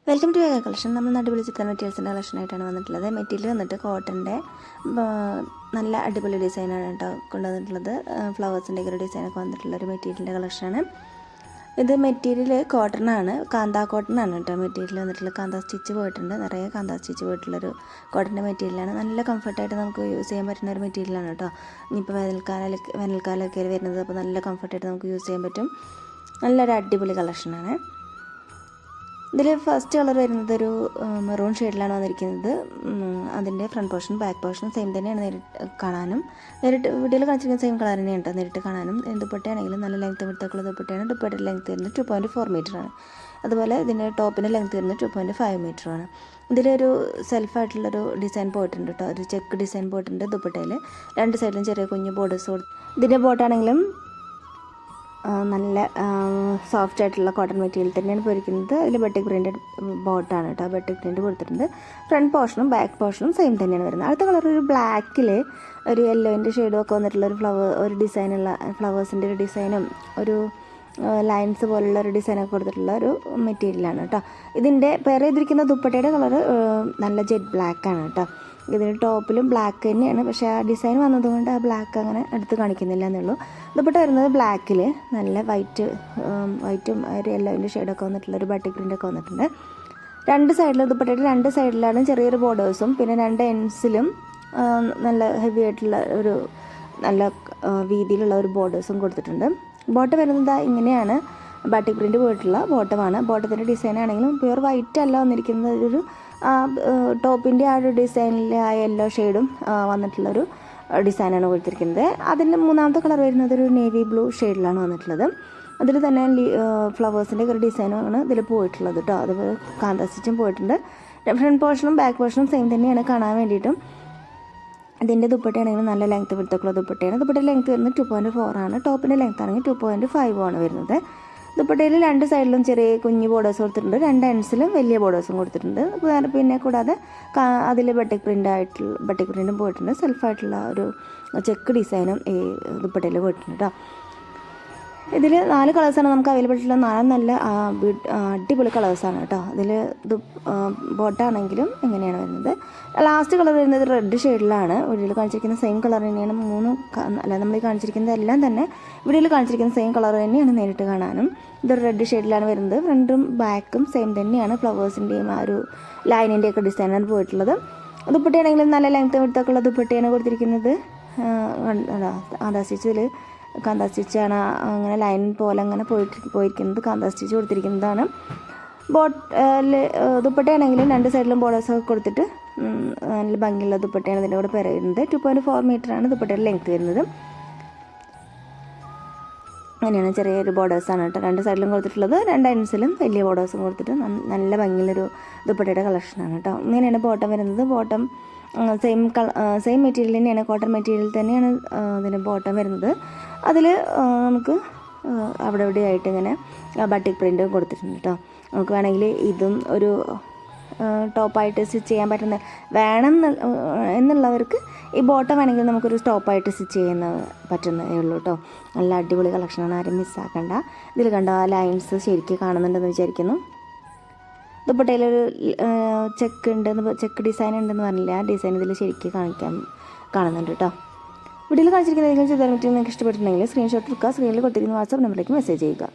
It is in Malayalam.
വെൽക്കം ടു വേഗ കളക്ഷൻ. നമ്മൾ അടിപൊളി ചിക്കൻ മെറ്റീരിയൽസിൻ്റെ കളക്ഷനായിട്ടാണ് വന്നിട്ടുള്ളത്. മെറ്റീരിയൽ വന്നിട്ട് കോട്ടൻ്റെ നല്ല അടിപൊളി ഡിസൈനാണ് കേട്ടോ കൊണ്ടുവന്നിട്ടുള്ളത്. ഫ്ലവേഴ്സിൻ്റെ ഒരു ഡിസൈനൊക്കെ വന്നിട്ടുള്ള ഒരു മെറ്റീരിയലിൻ്റെ കളക്ഷനാണ് ഇത്. മെറ്റീരിയൽ കോട്ടനാണ്, കാന്താ കോട്ടനാണ് കേട്ടോ മെറ്റീരിയൽ വന്നിട്ടുള്ളത്. കാന്താ സ്റ്റിച്ച് പോയിട്ടുണ്ട്, നിറയെ കാന്താ സ്റ്റിച്ച് പോയിട്ടുള്ളൊരു കോട്ടൻ്റെ മെറ്റീരിയലാണ്. നല്ല കംഫർട്ടായിട്ട് നമുക്ക് യൂസ് ചെയ്യാൻ പറ്റുന്ന ഒരു മെറ്റീരിയലാണ് കേട്ടോ. ഇനിയിപ്പോൾ വേനൽക്കാലമൊക്കെ വരുന്നത്, അപ്പോൾ നല്ല കംഫർട്ടായിട്ട് നമുക്ക് യൂസ് ചെയ്യാൻ പറ്റും. നല്ലൊരു അടിപൊളി കളക്ഷനാണ്. ഇതിൽ ഫസ്റ്റ് കളർ വരുന്നത് ഒരു മെറൂൺ ഷെയ്ഡിലാണ് വന്നിരിക്കുന്നത്. അതിൻ്റെ front portion back portion same തന്നെയാണ് നേരിട്ട് വീഡിയോയിൽ കാണിച്ചിരിക്കുന്ന സെയിം കളർ തന്നെയാണ് കേട്ടോ നേരിട്ട് കാണാനും. ദുപ്പട്ടയാണെങ്കിലും നല്ല ലെങ്ത്ത് വിടുത്തൊക്കെയുള്ള ദുപ്പട്ടയാണ്. ദുപ്പട്ടയുടെ ലെങ്ത്ത് വരുന്നത് 2.4 മീറ്ററാണ്. അതുപോലെ ഇതിൻ്റെ ടോപ്പിൻ്റെ ലെങ്ത്ത് വരുന്നത് 2.5 മീറ്ററാണ്. ഇതിലൊരു സെൽഫായിട്ടുള്ളൊരു ഡിസൈൻ പോയിട്ടുണ്ട് കേട്ടോ, ഒരു ചെക്ക് ഡിസൈൻ പോയിട്ടുണ്ട് ദുപ്പട്ടയിൽ. രണ്ട് സൈഡിലും ചെറിയ കുഞ്ഞു ബോർഡേഴ്സ് കൊടുത്ത്. ഇതിൻ്റെ ബോട്ടാണെങ്കിലും നല്ല സോഫ്റ്റ് ആയിട്ടുള്ള കോട്ടൺ മെറ്റീരിയൽ തന്നെയാണ് പോയിരിക്കുന്നത്. അതിൽ ബട്ടിക് പ്രിൻറ്റഡ് ബോട്ടാണ് കേട്ടോ, ബട്ടിക് പ്രിൻറ്റ് കൊടുത്തിട്ടുണ്ട്. ഫ്രണ്ട് പോർഷനും ബാക്ക് പോർഷനും സെയിം തന്നെയാണ് വരുന്നത്. അടുത്ത കളർ ഒരു ബ്ലാക്കിൽ ഒരു യെല്ലോൻ്റെ ഷെയ്ഡും ഒക്കെ വന്നിട്ടുള്ള ഒരു ഡിസൈനുള്ള ഫ്ലവേഴ്സിൻ്റെ ഒരു ഡിസൈനും ഒരു ലൈൻസ് പോലുള്ള ഒരു ഡിസൈനൊക്കെ കൊടുത്തിട്ടുള്ള ഒരു മെറ്റീരിയലാണ് കേട്ടോ. ഇതിൻ്റെ പെയർ ചെയ്തിരിക്കുന്ന ദുപ്പട്ടയുടെ കളർ നല്ല ജെറ്റ് ബ്ലാക്കാണ് കേട്ടോ. ഇതിന് ടോപ്പിലും ബ്ലാക്ക് തന്നെയാണ്, പക്ഷേ ആ ഡിസൈൻ വന്നതുകൊണ്ട് ആ ബ്ലാക്ക് അങ്ങനെ എടുത്ത് കാണിക്കുന്നില്ല എന്നുള്ളൂ. ദുപ്പട്ട വരുന്നത് ബ്ലാക്കിൽ നല്ല വൈറ്റും ഒരു യെല്ലോൻ്റെ ഷെയ്ഡൊക്കെ വന്നിട്ടുള്ള ഒരു ബട്ടിക് പ്രിൻ്റൊക്കെ വന്നിട്ടുണ്ട്. രണ്ട് സൈഡിലും ദുപ്പട്ടയുടെ രണ്ട് സൈഡിലാണ് ചെറിയൊരു ബോർഡേഴ്സും പിന്നെ രണ്ട് എൻഡ്സിലും നല്ല ഹെവി ആയിട്ടുള്ള ഒരു നല്ല വീതിയിലുള്ള ഒരു ബോർഡേഴ്സും കൊടുത്തിട്ടുണ്ട്. ബോട്ടം വരുന്നത് ഇങ്ങനെയാണ്, ബാട്ടിക് പ്രിൻറ്റ് പോയിട്ടുള്ള ബോട്ടമാണ്. ബോട്ടത്തിൻ്റെ ഡിസൈൻ ആണെങ്കിലും പ്യുവർ വൈറ്റ് അല്ല വന്നിരിക്കുന്നത്, ഒരു ടോപ്പിൻ്റെ ആ ഒരു ഡിസൈനിൽ ആ യെല്ലോ ഷെയ്ഡും വന്നിട്ടുള്ളൊരു ഡിസൈനാണ് കൊടുത്തിരിക്കുന്നത്. അതിൻ്റെ മൂന്നാമത്തെ കളർ വരുന്നത് ഒരു നേവി ബ്ലൂ ഷെയ്ഡിലാണ് വന്നിട്ടുള്ളത്. അതിൽ തന്നെ ഫ്ലവേഴ്സിൻ്റെ ഒരു ഡിസൈനാണ് ഇതിൽ പോയിട്ടുള്ളത് കേട്ടോ. അതുപോലെ കാന്താ സ്റ്റിച്ചും പോയിട്ടുണ്ട്. ഫ്രണ്ട് പോർഷനും ബാക്ക് പോർഷനും സെയിം തന്നെയാണ് കാണാൻ വേണ്ടിയിട്ടും. ഇതിൻ്റെ ദുപ്പട്ടയാണെങ്കിൽ നല്ല ലെങ്ത്ത് വിടുത്തൊക്കെയുള്ള ദുപ്പട്ടയാണ്. ദുപ്പട്ടയുടെ ലെങ്ത്ത് വരുന്നത് 2.4 ആണ്. ടോപ്പിൻ്റെ ലെങ്ത്ത് ആണെങ്കിൽ 2.5 ആണ് വരുന്നത്. ദുപ്പട്ടയിൽ രണ്ട് സൈഡിലും ചെറിയ കുഞ്ഞു ബോർഡേഴ്സ് കൊടുത്തിട്ടുണ്ട്, രണ്ട് എൻഡ്സിലും വലിയ ബോർഡേഴ്സും കൊടുത്തിട്ടുണ്ട്. പിന്നെ കൂടാതെ അതിൽ ബട്ടിക് പ്രിൻറ്റും പോയിട്ടുണ്ട്. സെൽഫായിട്ടുള്ള ഒരു ചെക്ക് ഡിസൈനും ഈ ദുപ്പട്ടയിൽ പോയിട്ടുണ്ട് കേട്ടോ. ഇതിൽ 4 കളേഴ്സാണ് നമുക്ക് അവൈലബിൾ ആയിട്ടുള്ള. 4 നല്ല അടിപൊളി കളേഴ്സാണ് കേട്ടോ. ഇതിൽ ബോട്ടാണെങ്കിലും എങ്ങനെയാണ് വരുന്നത്. ലാസ്റ്റ് കളർ വരുന്നത് റെഡ് ഷെയ്ഡിലാണ്. വീഡിയോയിൽ കാണിച്ചിരിക്കുന്ന സെയിം കളർ തന്നെയാണ് നമ്മൾ ഈ കാണിച്ചിരിക്കുന്നത് എല്ലാം തന്നെ വീഡിയോയിൽ കാണിച്ചിരിക്കുന്ന സെയിം കളർ തന്നെയാണ് നേരിട്ട് കാണാനും. ഇതൊരു റെഡ് ഷെയ്ഡിലാണ് വരുന്നത്. ഫ്രണ്ടും ബാക്കും സെയിം തന്നെയാണ്. ഫ്ലവേഴ്സിൻ്റെയും ആ ഒരു ലൈനിൻ്റെയൊക്കെ ഡിസൈനാണ് പോയിട്ടുള്ളത്. ദുപ്പട്ടയാണെങ്കിലും നല്ല ലെങ്ത്ത് വിടുത്തൊക്കെയുള്ള ദുപ്പട്ടയാണ് കൊടുത്തിരിക്കുന്നത്. കാന്താ സ്റ്റിച്ചിൽ കാന്താ സ്റ്റിച്ചാണ് അങ്ങനെ ലൈൻ പോലെ അങ്ങനെ പോയിരിക്കുന്നത്. കാന്താ സ്റ്റിച്ച് കൊടുത്തിരിക്കുന്നതാണ്. ദുപ്പട്ടയാണെങ്കിലും രണ്ട് സൈഡിലും ബോർഡേഴ്സൊക്കെ കൊടുത്തിട്ട് നല്ല ഭംഗിയുള്ള ദുപ്പട്ടയാണ് ഇതിൻ്റെ കൂടെ പറയുന്നത്. 2.4 മീറ്ററാണ് ദുപ്പട്ടയുടെ ലെങ്ത്ത് വരുന്നത്. അങ്ങനെയാണ് ചെറിയൊരു ബോർഡേഴ്സാണ് കേട്ടോ രണ്ട് സൈഡിലും കൊടുത്തിട്ടുള്ളത്. രണ്ട് എൻഡ്സിലും വലിയ ബോർഡേഴ്സും കൊടുത്തിട്ട് നല്ല ഭംഗിയുള്ളൊരു ദുപ്പട്ടയുടെ കളക്ഷനാണ് കേട്ടോ. ഇങ്ങനെയാണ് ബോട്ടം വരുന്നത്. ബോട്ടം സെയിം മെറ്റീരിയൽ തന്നെയാണ്, കോട്ടൺ മെറ്റീരിയൽ തന്നെയാണ് അതിൻ്റെ ബോട്ടം വരുന്നത്. അതിൽ നമുക്ക് അവിടെ ആയിട്ട് ഇങ്ങനെ ബട്ടിക് പ്രിൻറ്റും കൊടുത്തിട്ടുണ്ട് കേട്ടോ. നമുക്ക് വേണമെങ്കിൽ ഇതും ഒരു ടോപ്പായിട്ട് സ്റ്റിച്ച് ചെയ്യാൻ വേണം എന്നുള്ളവർക്ക് ഈ ബോട്ടം വേണമെങ്കിൽ നമുക്കൊരു ടോപ്പായിട്ട് സ്റ്റിച്ച് പറ്റുന്നതേ ഉള്ളൂ കേട്ടോ. നല്ല അടിപൊളി കളക്ഷനാണ്, ആരും മിസ്സാക്കണ്ട. ഇതിൽ കണ്ട ആ ലൈൻസ് ശരിക്കും കാണുന്നുണ്ടെന്ന് വിചാരിക്കുന്നു. ദുപ്പട്ടയിലൊരു ചെക്ക് ഡിസൈൻ ഉണ്ടെന്ന് പറഞ്ഞില്ല, ആ ഡിസൈൻ ഇതിൽ ശരിക്കും കാണുന്നുണ്ട് കേട്ടോ. വീഡിയോയിൽ കാണിച്ചിരിക്കുന്ന ഏതെങ്കിലും ചെയ്താൽ നിങ്ങൾക്ക് ഇഷ്ടപ്പെട്ടിട്ടുണ്ടെങ്കിൽ സ്ക്രീൻഷോട്ട് എടുക്കുക. സ്ക്രീനിൽ കൊടുത്തിരിക്കുന്ന വാട്സാപ്പ് നമ്പറിലേക്ക് മെസ്സേജ് ചെയ്യുക.